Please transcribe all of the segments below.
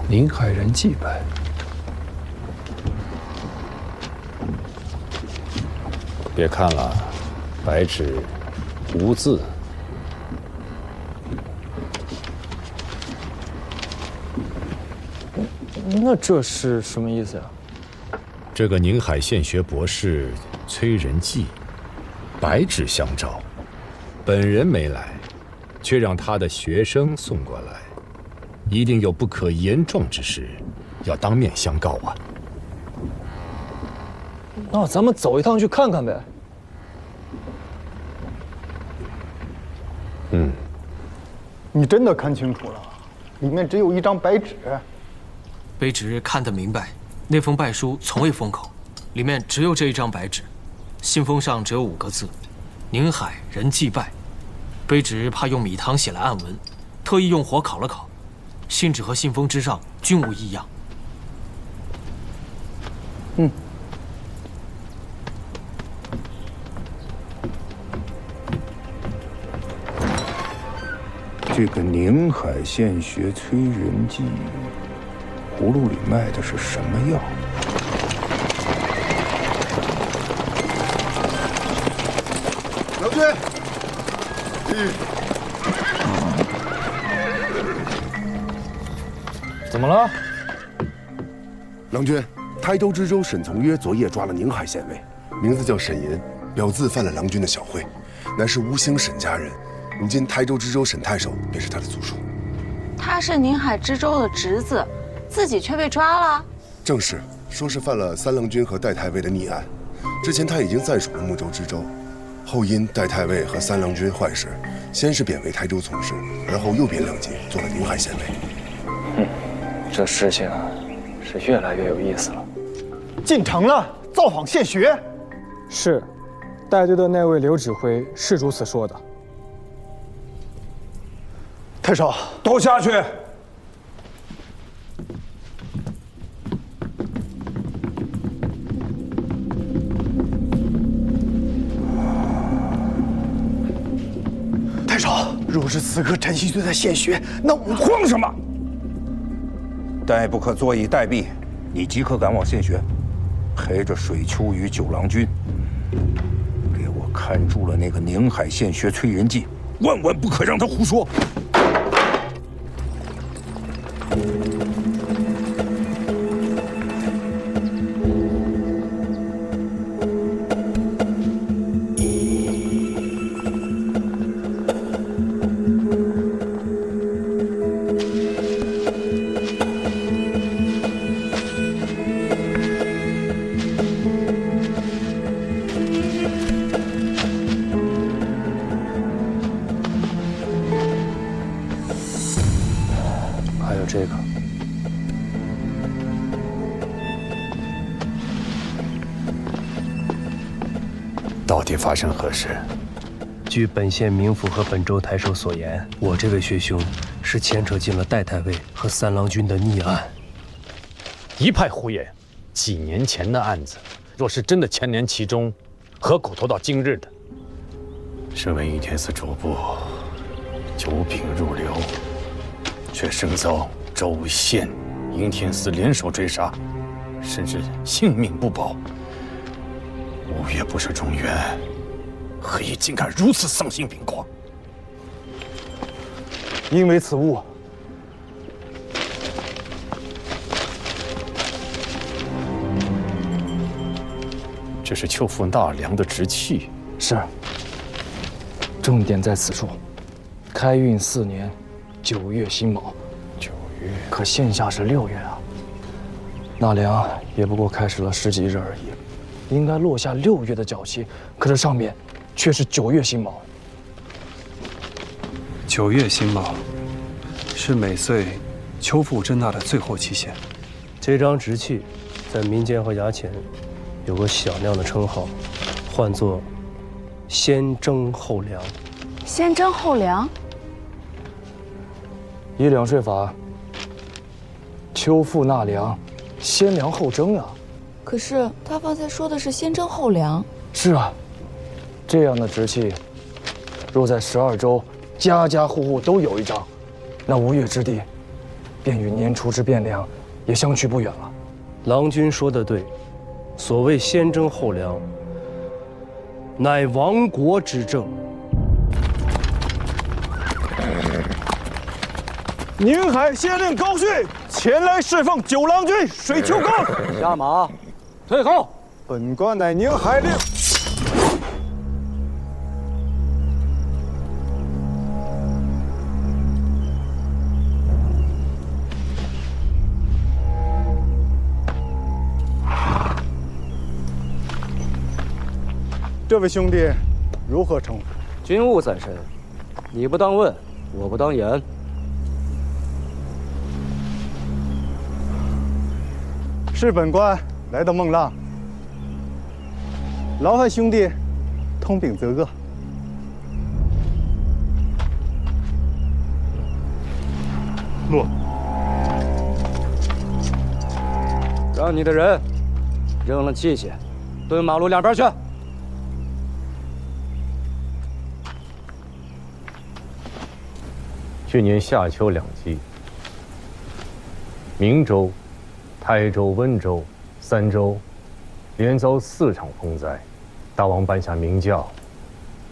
宁海人祭拜。别看了，白纸无字。那这是什么意思呀？这个宁海县学博士崔仁济，白纸相召，本人没来，却让他的学生送过来，一定有不可言状之事，要当面相告啊。那咱们走一趟去看看呗。你真的看清楚了，里面只有一张白纸。卑职看得明白，那封拜书从未封口，里面只有这一张白纸，信封上只有5个字：宁海人祭拜。卑职怕用米汤写了暗文，特意用火烤了烤，信纸和信封之上均无异样。这个宁海县学崔仁济，葫芦里卖的是什么药？郎君，怎么了？郎君，台州知州沈从约昨夜抓了宁海县尉，名字叫沈银，表字犯了郎君的小讳，乃是吴兴沈家人。如今台州知州沈太守便是他的族属。他是宁海知州的侄子，自己却被抓了。正是，说是犯了三郎君和戴太尉的逆案。之前他已经暂署了睦州知州，后因戴太尉和三郎君坏事，先是贬为台州从事，而后又贬两级，做了宁海县尉。这事情是越来越有意思了。进城了，造访县学。是，带队的那位刘指挥是如此说的。太守，都下去。太守，若是此刻陈曦就在县学，那我慌什么？待不可坐以待毙，你即刻赶往县学，陪着水秋与九郎君，给我看住了那个宁海县学崔仁济，万万不可让他胡说。还有这个，到底发生何事？据本县民府和本州太守所言，我这位学兄是牵扯进了戴太尉和三郎君的逆案。一派胡言！几年前的案子，若是真的牵连其中，何苦拖到今日的？身为应天司主簿，久秉入流，却生遭州县、应天司联手追杀，甚至性命不保。吴越不是中原，何以竟敢如此丧心病狂？因为此物，这是秋父纳凉的直器。是。重点在此处。开运4年9月辛卯。9月。可现下是6月啊。纳凉也不过开始了10几日而已，应该落下6月的脚气，可这上面却是9月辛卯。9月辛卯是每岁秋赋征纳的最后期限。这张直器在民间和衙前有个响亮的称号，唤作“先征后粮”。先征后粮，以两税法，秋赋纳粮，先粮后征啊。可是他方才说的是先征后粮。是啊，这样的直器，若在12州家家户户都有一张，那吴越之地便与年初之汴梁也相去不远了。郎君说得对，所谓先征后量，乃亡国之政。宁海县令高旭前来侍奉九郎君水丘公。下马，退后。本官乃宁海令。这位兄弟，如何称呼？军务在身，你不当问，我不当言。是本官来到孟浪，劳烦兄弟通禀则个。诺。让你的人扔了器械，蹲马路两边去。去年夏秋两季，明州、台州、温州三州连遭4场风灾，大王颁下明教，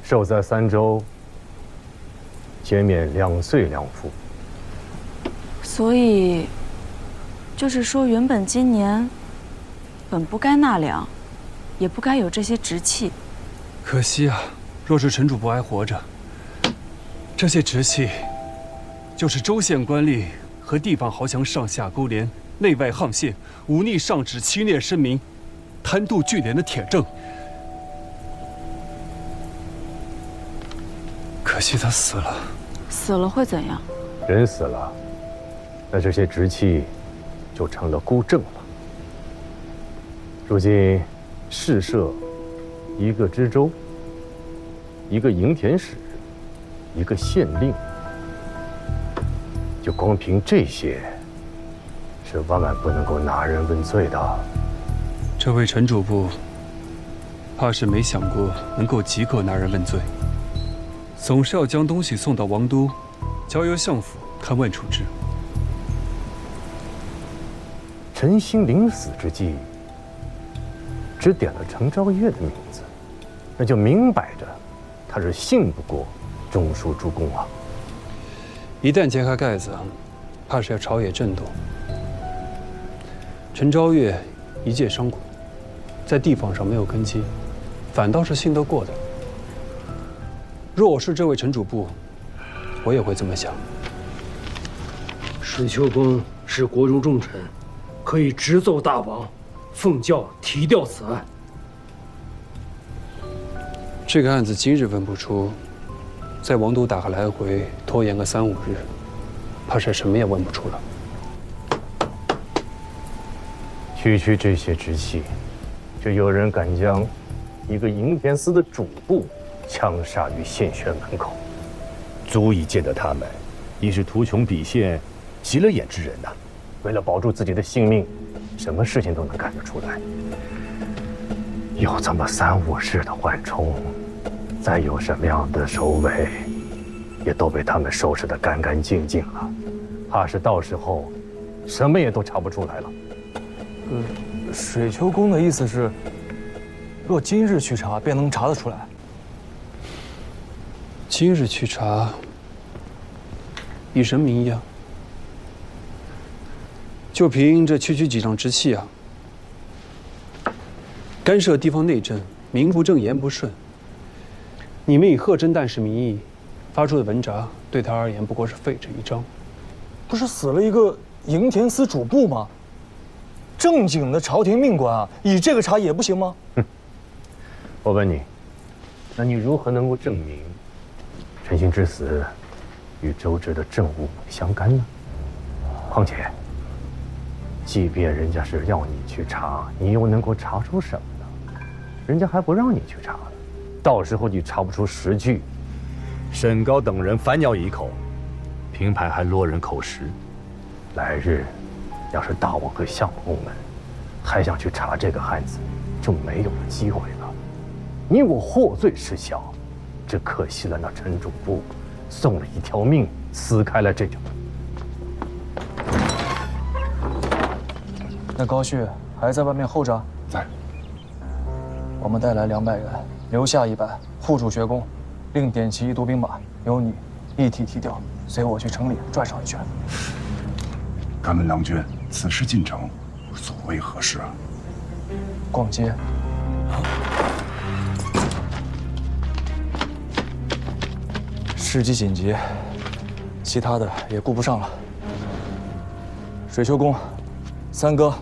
受灾3州减免2岁2赋。所以，就是说，原本今年本不该纳粮，也不该有这些直器。可惜啊，若是陈主簿还活着，这些直器就是州县官吏和地方豪强上下勾连、内外沆瀣、忤逆上旨、欺虐申民、贪渎聚敛的铁证。可惜他死了。死了会怎样？人死了，那这些直器就成了孤证了。如今试设一个知州，一个营田使，一个县令，就光凭这些，是万万不能够拿人问罪的。这位陈主簿，怕是没想过能够即刻拿人问罪，总是要将东西送到王都，交由相府看问处置。陈兴临死之际，只点了程昭岳的名字，那就明摆着他是信不过中书诸公啊。一旦揭开盖子，怕是要朝野震动。陈昭岳一介商贾，在地方上没有根基，反倒是信得过的。若我是这位陈主簿，我也会这么想。水丘公是国中重臣，可以直奏大王，奉教提调此案。这个案子今日问不出，在王都打个来回，拖延个3、5日，怕是什么也问不出了。区这些直系，就有人敢将一个营田司的主簿枪杀于县轩门口，足以见得他们已是图穷匕现、急了眼之人呐。为了保住自己的性命，什么事情都能干得出来。有这么3、5日的缓冲，再有什么样的首尾，也都被他们收拾得干干净净了。怕是到时候，什么也都查不出来了。水丘公的意思是，若今日去查，便能查得出来。今日去查，以什名义啊？就凭这区几张直器啊，干涉地方内政，名不正言不顺。你们以贺真旦是名义发出的文札，对他而言不过是废纸一张。不是死了一个营田司主簿吗？正经的朝廷命官啊，以这个查也不行吗？我问你，那你如何能够证明陈兴之死与周至的政务相干呢？况且，即便人家是要你去查，你又能够查出什么呢？人家还不让你去查了，到时候你查不出实据，沈高等人反咬一口，平牌还落人口实。来日要是大王和相公们还想去查这个案子，就没有了机会了。你我获罪事小，只可惜了那陈主簿送了一条命，撕开了这种。那高旭还在外面候着？在。我们带来200人，留下100，护住学宫，另点齐1都兵马，由你一提提调，随我去城里转上一圈。敢问郎君，此时进城，所为何事啊？逛街。事机紧急，其他的也顾不上了。水秋公、三哥，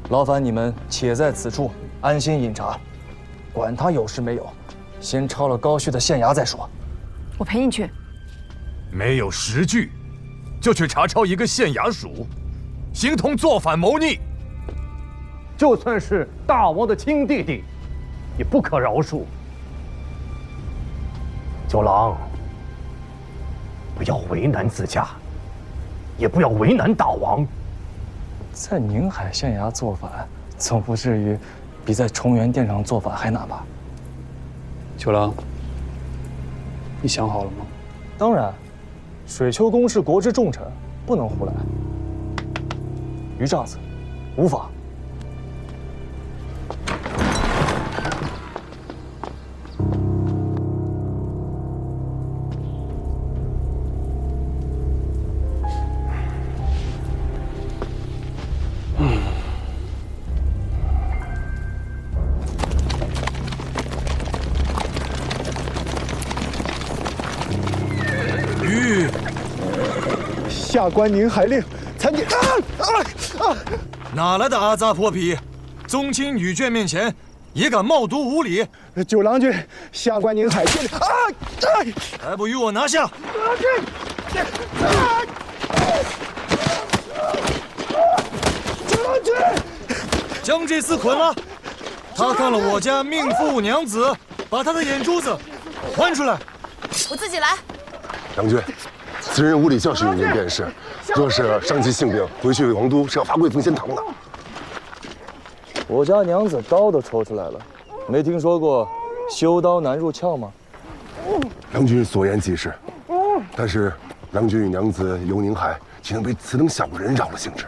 劳烦你们且在此处安心饮茶，管他有事没有，先抄了高旭的县衙再说。我陪你去。没有实据，就去查抄一个县衙署，形同作反谋逆。就算是大王的亲弟弟，也不可饶恕。九郎，不要为难自家，也不要为难大王。在宁海县衙做反，总不至于比在崇元殿上做反还难吧？九郎，你想好了吗？当然，水秋公是国之重臣，不能胡来。于炸子，无法。下官宁海令参见。哪来的阿扎泼皮？宗亲女眷面前也敢冒渎无礼！九郎君，下官宁海县令还不与我拿下！九郎君，将这厮捆了。他看了我家命妇娘子，把他的眼珠子还出来。我自己来。郎君，此人无礼教训于您便是，若是伤及性命，回去王都是要罚贵凤仙堂的。我家娘子刀都抽出来了，没听说过修刀难入鞘吗？郎君所言极是，但是郎君与娘子游宁海，岂能被此等小人扰了兴致？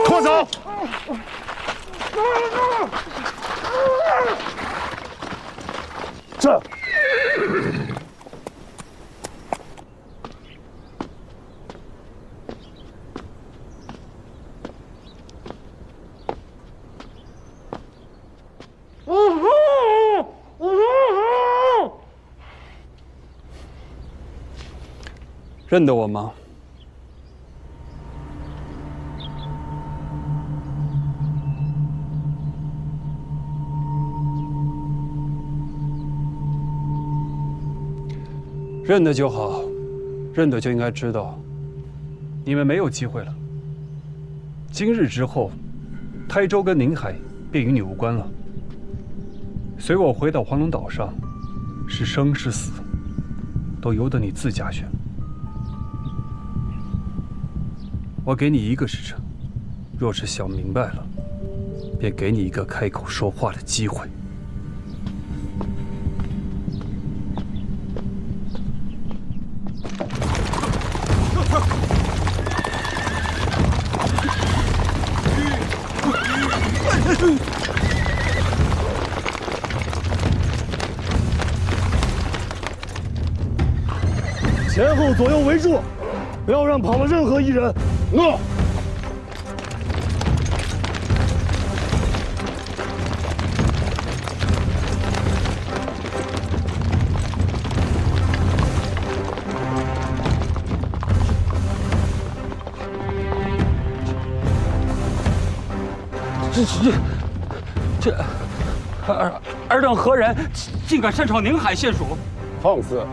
拖走！这。认得我吗？认得就好，认得就应该知道，你们没有机会了。今日之后，台州跟宁海便与你无关了。随我回到黄龙岛上，是生是死，都由得你自家选。我给你1个时辰，若是想明白了，便给你一个开口说话的机会。前后左右围住，不要让跑了任何一人。诺。这尔等何人，竟敢擅闯宁海县署？放肆！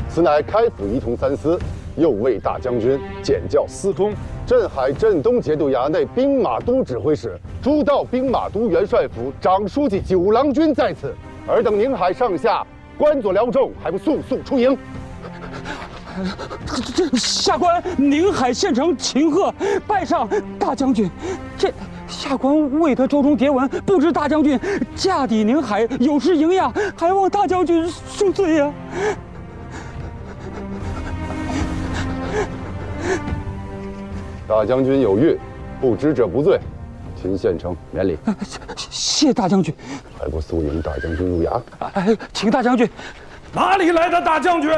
此乃开府仪同三司右卫大将军检校司空、镇海镇东节度衙内兵马都指挥使、诸道兵马都元帅府长书记九郎君在此。尔等宁海上下官佐辽众，还不速速出营？这下官宁海县城秦鹤拜上大将军。这下官为得州中牒闻，不知大将军驾抵宁海，有失迎驾，还望大将军恕罪呀。大将军有谕，不知者不罪。秦献城免礼。谢大将军。快过速迎大将军入衙。请大将军。哪里来的大将军？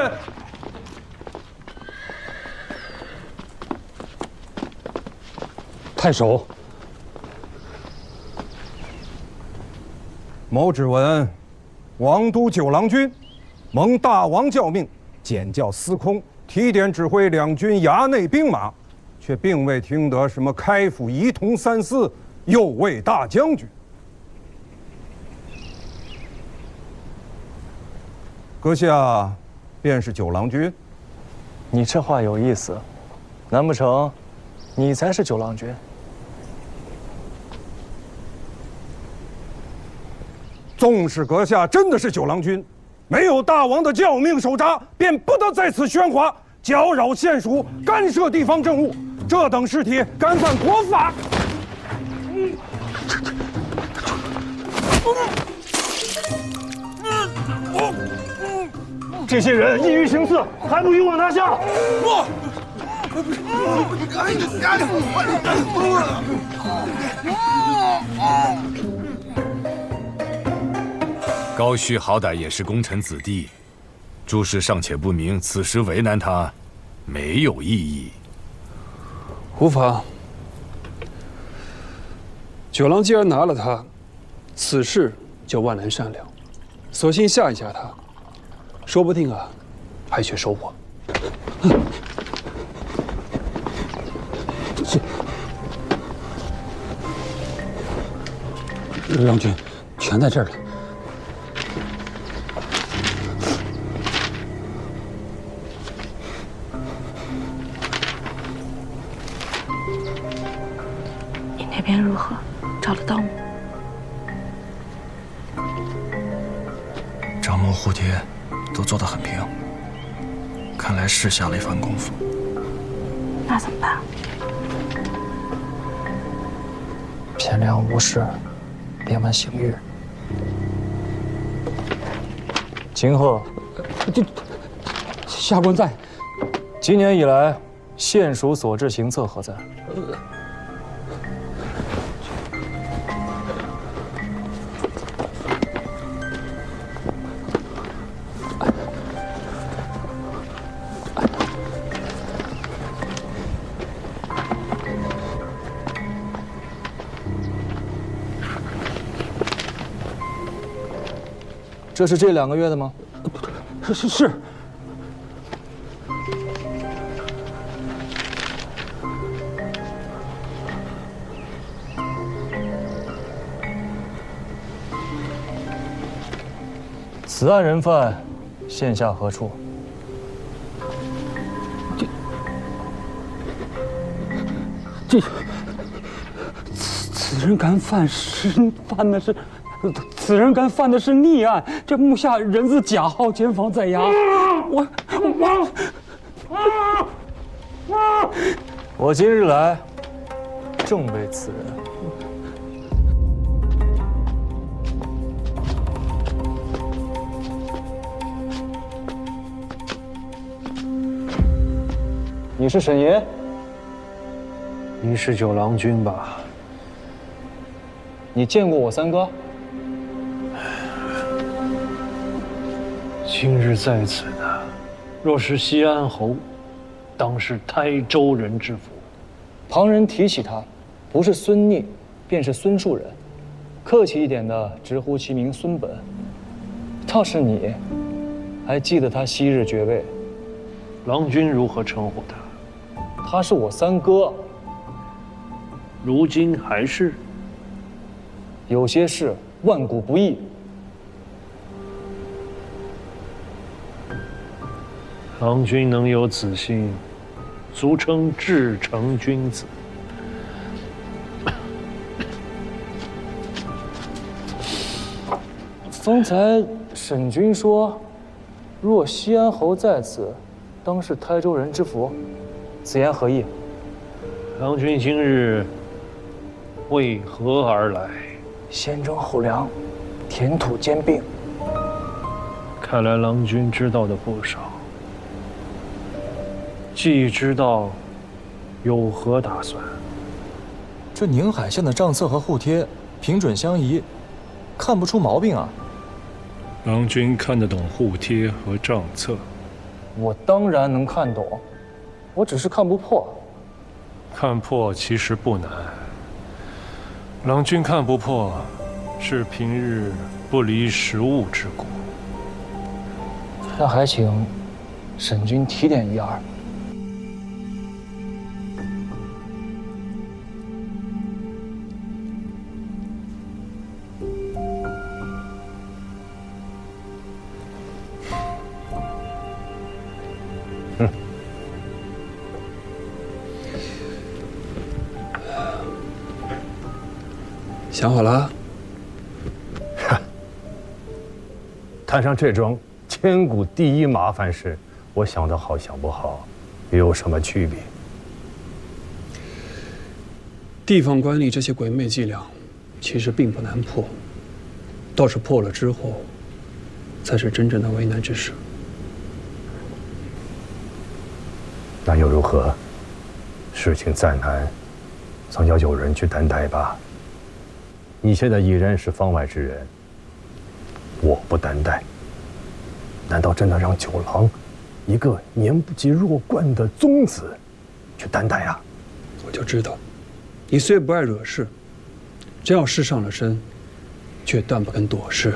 太守。某只闻王都九郎君蒙大王教命，检校司空，提点指挥两军衙内兵马，却并未听得什么开府仪同三司、右卫大将军。阁下便是九郎君？你这话有意思，难不成你才是九郎君？纵使阁下真的是九郎君，没有大王的教命手札，便不得在此喧哗，搅扰县属，干涉地方政务。这等事体干犯国法。这些人异于行刺，还不与我拿下！高旭好歹也是功臣子弟，诸事尚且不明，此时为难他，没有意义。无妨。九郎既然拿了他，此事就万难善了。索性吓一吓他，说不定还缺收获。郎君，全在这儿了。你那边如何？找得到吗？张某、蝴蝶都做得很平，看来是下了一番功夫。那怎么办？天亮无事，便问行谕。秦贺，下官在。今年以来，县属所至行策何在？这是这2个月的吗？是。此案人犯现下何处？此人敢犯此人敢犯的是逆案，这目下人自假号监防在押。我今日来，正为此人。你是沈岩？你是九郎君吧？你见过我三哥？今日在此的，若是西安侯，当是台州人之福。旁人提起他，不是孙逆，便是孙树人，客气一点的直呼其名孙本。倒是你，还记得他昔日爵位？郎君如何称呼他？他是我三哥。如今还是？有些事万古不易。郎君能有此心，足称至诚君子。方才沈君说，若西安侯在此，当是台州人之福，此言何意？郎君今日为何而来？先征后粮，田土兼并。看来郎君知道的不少。既知道有何打算？这宁海县的账册和户贴平准相宜，看不出毛病啊。郎君看得懂户贴和账册？我当然能看懂，我只是看不破。看破其实不难。郎君看不破，是平日不离时务之故。那还请沈君提点一二。想好了？摊上这桩千古第一麻烦事，我想得好想不好，有什么区别？地方官吏这些鬼魅伎俩，其实并不难破，倒是破了之后，才是真正的为难之事。那又如何？事情再难，总要有人去担待吧。你现在已然是方外之人，我不担待，难道真的让九郎，一个年不及弱冠的宗子，去担待啊？我就知道，你虽不爱惹事，真要事上了身，却断不肯躲事。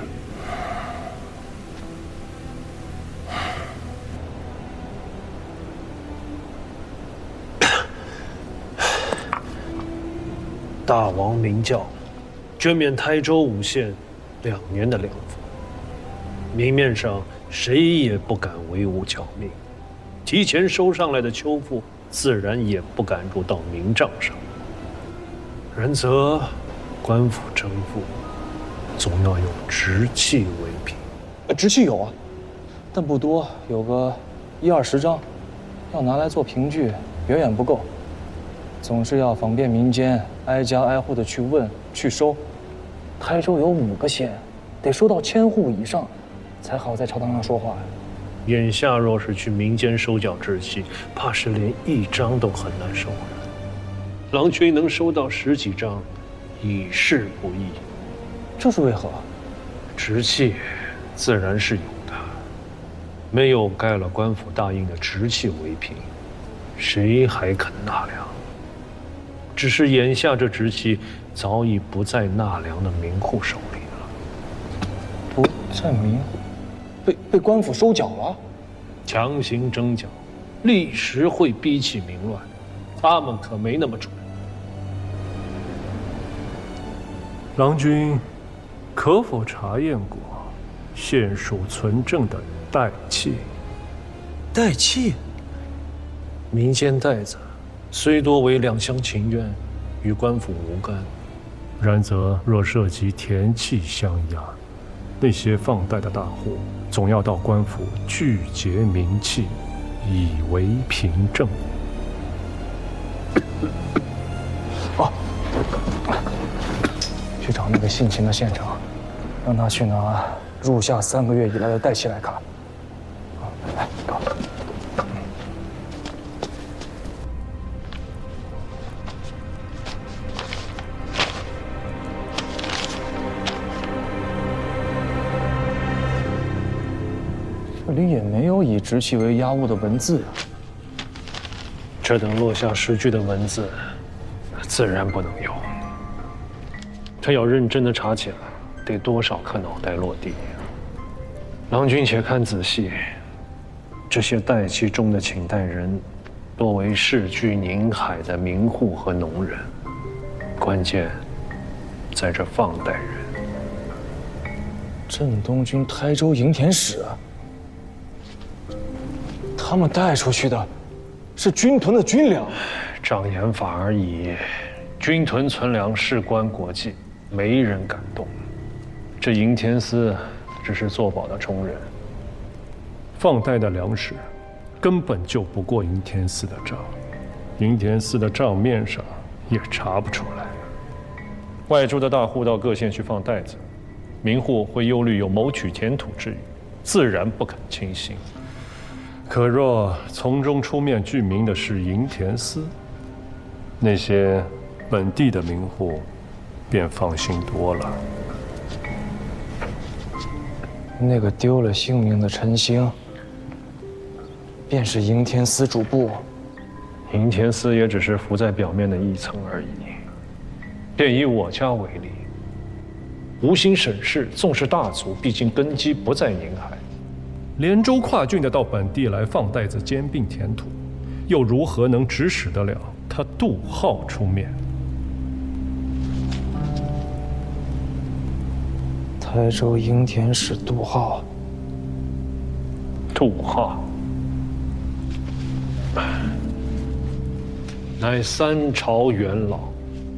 大王明教，捐免台州5县2年的粮赋，明面上谁也不敢违误教命，提前收上来的秋赋，自然也不敢入到明账上。然则，官府征赋，总要有直契为凭。直契有啊，但不多，有个10-20张，要拿来做凭据，远远不够。总是要访遍民间，挨家挨户的去问去收。台州有5个县，得收到1000户以上，才好在朝堂上说话呀。眼下若是去民间收缴直契，怕是连1张都很难收了。郎君能收到10几张，已是不易。这是为何？直契自然是有的，没有盖了官府大印的直契为凭，谁还肯纳粮？只是眼下这直契早已不在纳粮的民户手里了。不在民户，被官府收缴了？强行征缴，立时会逼起民乱，他们可没那么蠢。郎君，可否查验过县属存证的代契？代契？民间袋子虽多为两厢情愿，与官府无干。然则若涉及田契相押，那些放贷的大户总要到官府具结明契，以为凭证。去找那个姓秦的县长，让他去拿入夏3个月以来的代契来看。来，搞。这里也没有以直契为押物的文字呀。这等落下实据的文字，自然不能有。他要认真的查起来，得多少颗脑袋落地？郎君且看仔细，这些代契中的请贷人，多为世居宁海的民户和农人，关键在这放贷人。镇东军台州营田使，他们带出去的是军屯的军粮。障眼法而已，军屯存粮事关国际，没人敢动。这营田司只是做保的充人，放贷的粮食根本就不过营田司的账，营田司的账面上也查不出来。外州的大户到各县去放袋子，民户会忧虑有谋取田土之虞，自然不肯轻信。可若从中出面具名的是营田司，那些本地的民户便放心多了。那个丢了性命的陈兴，便是营田司主簿。营田司也只是浮在表面的一层而已。便以我家为例，吴兴省市纵是大族，毕竟根基不在宁海。连州跨郡的到本地来放袋子兼并田土，又如何能指使得了他杜浩出面？台州营田使杜浩。杜浩乃三朝元老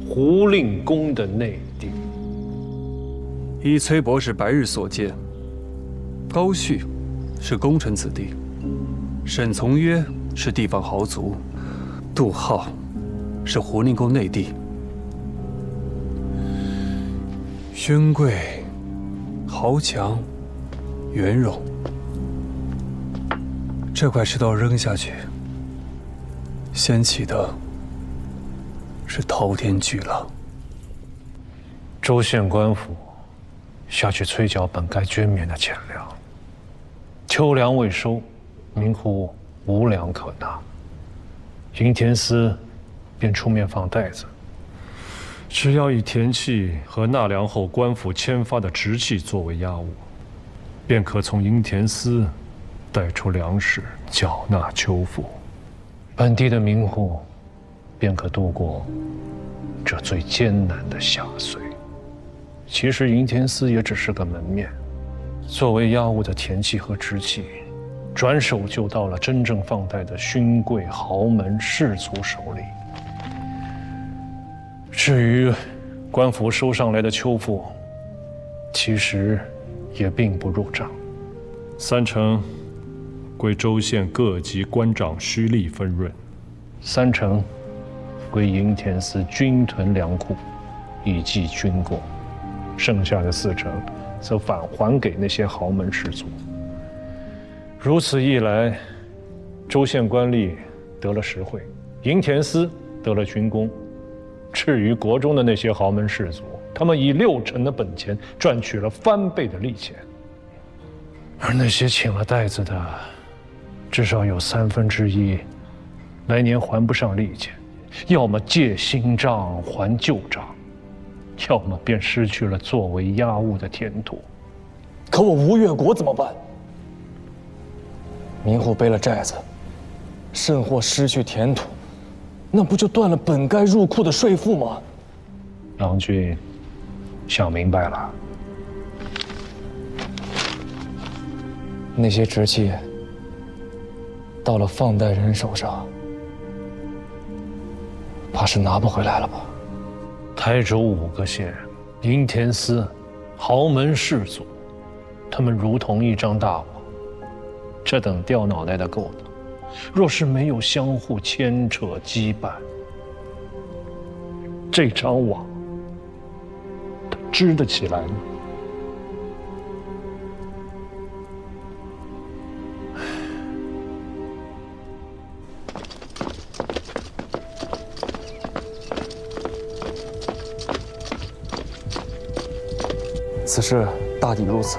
胡令公的内弟。依崔博士白日所见，高旭是功臣子弟，沈从约是地方豪族，杜浩是胡令公内弟。宣贵、豪强、袁荣，这块石头扔下去，掀起的是滔天巨浪。州县官府下去催缴本该捐免的钱粮，秋粮未收，民户无粮可拿。营田司便出面放袋子，只要以田契和纳粮后官府签发的直契作为押物，便可从营田司带出粮食缴纳秋赋，本地的民户便可度过这最艰难的夏岁。其实营田司也只是个门面，作为押物的田契和直契，转手就到了真正放贷的勋贵豪门士族手里。至于官府收上来的秋赋，其实也并不入账，30%归州县各级官长胥吏分润，3%归营田司军屯粮库，以济军功，剩下的4%则返还给那些豪门士族。如此一来，州县官吏得了实惠，营田司得了军功。至于国中的那些豪门士族，他们以60%的本钱赚取了翻倍的利钱，而那些请了袋子的，至少有1/3来年还不上利钱，要么借新账还旧账，要么便失去了作为押物的田土。可我吴越国怎么办？民户背了债子，甚或失去田土，那不就断了本该入库的税赋吗？郎君想明白了。那些直契到了放贷人手上，怕是拿不回来了吧？台州5个县，营田司，豪门士族，他们如同一张大网，这等掉脑袋的勾当，若是没有相互牵扯羁绊，这张网它织得起来吗？此事大抵如此。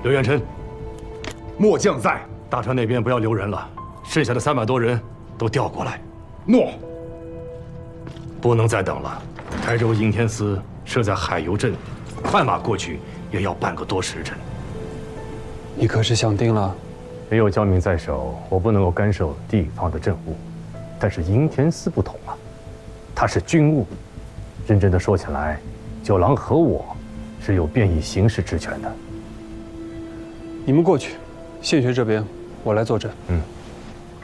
刘元琛，末将在，大川那边不要留人了，剩下的300多人都调过来。诺。不能再等了，台州营田司设在海油镇，快马过去也要半个多时辰。你可是想定了？没有教民在手，我不能够干涉地方的政务。但是营田司不同啊，它是军务。认真的说起来，九郎和我是有便衣行事之权的。你们过去，县学这边我来坐镇。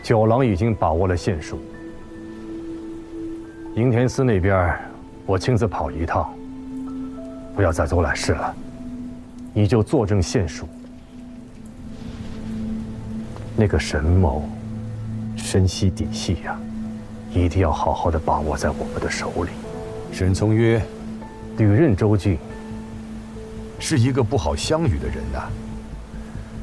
九郎已经把握了县署，营田司那边我亲自跑一趟，不要再做揽事了，你就坐镇县署。那个沈某深悉底细呀，一定要好好的把握在我们的手里。沈从约履任州郡，是一个不好相与的人呐。